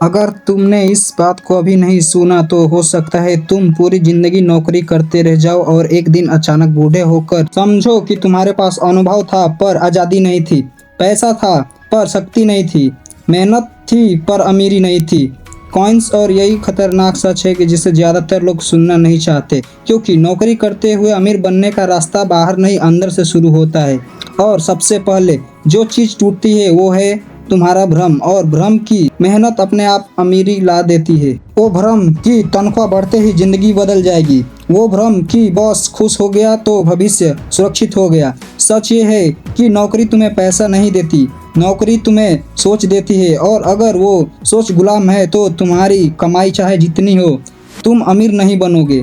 अगर तुमने इस बात को अभी नहीं सुना तो हो सकता है तुम पूरी जिंदगी नौकरी करते रह जाओ और एक दिन अचानक बूढ़े होकर समझो कि तुम्हारे पास अनुभव था पर आज़ादी नहीं थी, पैसा था पर शक्ति नहीं थी, मेहनत थी पर अमीरी नहीं थी। कॉइंस। और यही खतरनाक सच है कि जिसे ज़्यादातर लोग सुनना नहीं चाहते, क्योंकि नौकरी करते हुए अमीर बनने का रास्ता बाहर नहीं अंदर से शुरू होता है। और सबसे पहले जो चीज़ टूटती है वो है तुम्हारा भ्रम, और भ्रम की मेहनत अपने आप अमीरी ला देती है। वो भ्रम की तनख्वाह बढ़ते ही जिंदगी बदल जाएगी, वो भ्रम की बॉस खुश हो गया तो भविष्य सुरक्षित हो गया। सच ये है कि नौकरी तुम्हें पैसा नहीं देती, नौकरी तुम्हें सोच देती है, और अगर वो सोच गुलाम है तो तुम्हारी कमाई चाहे जितनी हो तुम अमीर नहीं बनोगे,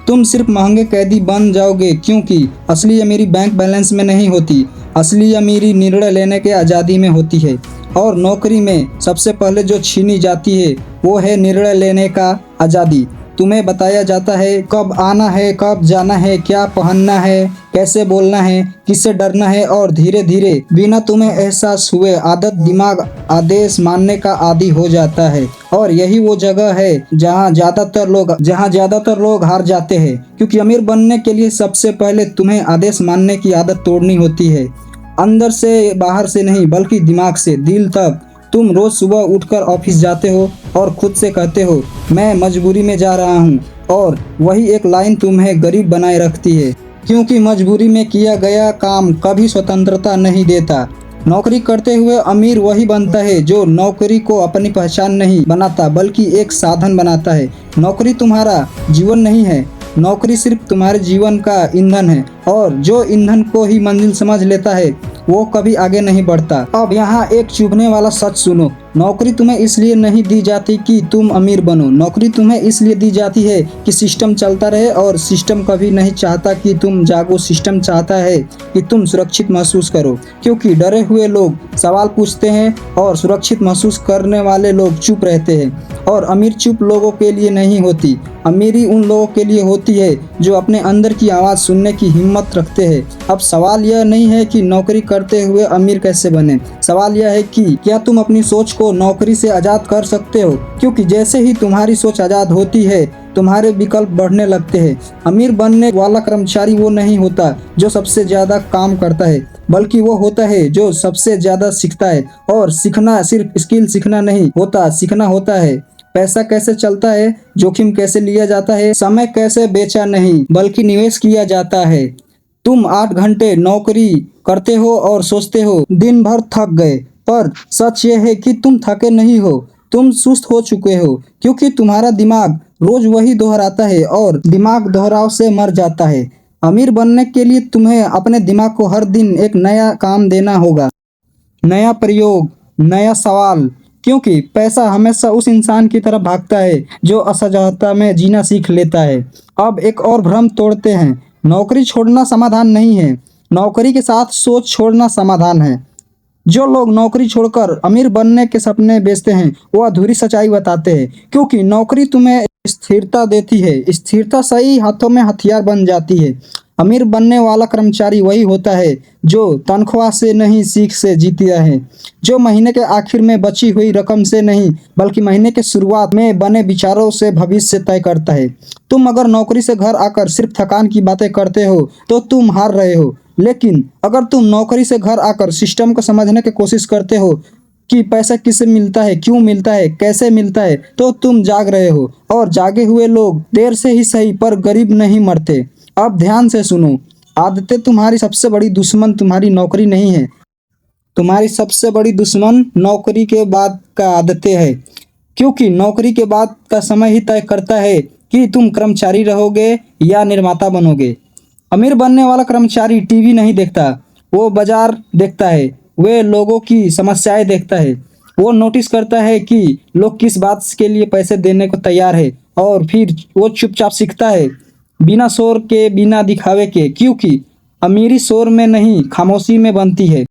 तुम सिर्फ महंगे कैदी बन जाओगे। क्योंकि असली अमीरी बैंक बैलेंस में नहीं होती, असली अमीरी निर्णय लेने के आज़ादी में होती है। और नौकरी में सबसे पहले जो छीनी जाती है वो है निर्णय लेने का आज़ादी। तुम्हें बताया जाता है कब आना है, कब जाना है, क्या पहनना है, कैसे बोलना है, किससे डरना है, और धीरे धीरे बिना तुम्हें एहसास हुए आदत दिमाग आदेश मानने का आदी हो जाता है। और यही वो जगह है जहाँ ज़्यादातर लोग हार जाते हैं, क्योंकि अमीर बनने के लिए सबसे पहले तुम्हें आदेश मानने की आदत तोड़नी होती है। अंदर से, बाहर से नहीं, बल्कि दिमाग से दिल तक। तुम रोज सुबह उठकर ऑफिस जाते हो और खुद से कहते हो मैं मजबूरी में जा रहा हूँ, और वही एक लाइन तुम्हें गरीब बनाए रखती है, क्योंकि मजबूरी में किया गया काम कभी स्वतंत्रता नहीं देता। नौकरी करते हुए अमीर वही बनता है जो नौकरी को अपनी पहचान नहीं बनाता बल्कि एक साधन बनाता है। नौकरी तुम्हारा जीवन नहीं है, नौकरी सिर्फ तुम्हारे जीवन का ईंधन है, और जो ईंधन को ही मंजिल समझ लेता है वो कभी आगे नहीं बढ़ता। अब यहाँ एक चुभने वाला सच सुनो, नौकरी तुम्हें इसलिए नहीं दी जाती कि तुम अमीर बनो, नौकरी तुम्हें इसलिए दी जाती है कि सिस्टम चलता रहे, और सिस्टम कभी नहीं चाहता कि तुम जागो, सिस्टम चाहता है कि तुम सुरक्षित महसूस करो। क्योंकि डरे हुए लोग सवाल पूछते हैं और सुरक्षित महसूस करने वाले लोग चुप रहते हैं। और अमीर चुप लोगों के लिए नहीं होती, अमीरी उन लोगों के लिए होती है जो अपने अंदर की आवाज़ सुनने की हिम्मत रखते हैं। अब सवाल यह नहीं है कि नौकरी करते हुए अमीर कैसे बने, सवाल यह है कि क्या तुम अपनी सोच को नौकरी से आज़ाद कर सकते हो। क्योंकि जैसे ही तुम्हारी सोच आज़ाद होती है तुम्हारे विकल्प बढ़ने लगते हैं। अमीर बनने वाला कर्मचारी वो नहीं होता जो सबसे ज़्यादा काम करता है, बल्कि वो होता है जो सबसे ज़्यादा सीखता है। और सीखना सिर्फ स्किल सीखना नहीं होता, सीखना होता है पैसा कैसे चलता है, जोखिम कैसे लिया जाता है, समय कैसे बेचा नहीं बल्कि निवेश किया जाता है। तुम 8 घंटे नौकरी करते हो और सोचते हो दिन भर थक गए, पर सच ये है कि तुम थके नहीं हो, तुम सुस्त हो चुके हो, क्योंकि तुम्हारा दिमाग रोज वही दोहराता है और दिमाग दोहराव से मर जाता है। अमीर बनने के लिए तुम्हें अपने दिमाग को हर दिन एक नया काम देना होगा, नया प्रयोग, नया सवाल, क्योंकि पैसा हमेशा उस इंसान की तरफ भागता है जो असहजता में जीना सीख लेता है। अब एक और भ्रम तोड़ते हैं, नौकरी छोड़ना समाधान नहीं है, नौकरी के साथ सोच छोड़ना समाधान है। जो लोग नौकरी छोड़कर अमीर बनने के सपने बेचते हैं वो अधूरी सच्चाई बताते हैं, क्योंकि नौकरी तुम्हें स्थिरता देती है, स्थिरता सही हाथों में हथियार बन जाती है। अमीर बनने वाला कर्मचारी वही होता है जो तनख्वाह से नहीं सीख से जीता है, जो महीने के आखिर में बची हुई रकम से नहीं बल्कि महीने के शुरुआत में बने विचारों से भविष्य तय करता है। तुम अगर नौकरी से घर आकर सिर्फ थकान की बातें करते हो तो तुम हार रहे हो, लेकिन अगर तुम नौकरी से घर आकर सिस्टम को समझने की कोशिश करते हो कि पैसा किससे मिलता है, क्यों मिलता है, कैसे मिलता है, तो तुम जाग रहे हो। और जागे हुए लोग देर से ही सही पर गरीब नहीं मरते। अब ध्यान से सुनो, आदतें तुम्हारी सबसे बड़ी दुश्मन तुम्हारी नौकरी नहीं है, तुम्हारी सबसे बड़ी दुश्मन नौकरी के बाद का आदतें है। क्योंकि नौकरी के बाद का समय ही तय करता है कि तुम कर्मचारी रहोगे या निर्माता बनोगे। अमीर बनने वाला कर्मचारी टीवी नहीं देखता, वो बाजार देखता है, वे लोगों की समस्याएं देखता है, वो नोटिस करता है कि लोग किस बात के लिए पैसे देने को तैयार है, और फिर वो चुपचाप सीखता है, बिना शोर के, बिना दिखावे के। क्योंकि अमीरी शोर में नहीं खामोशी में बनती है।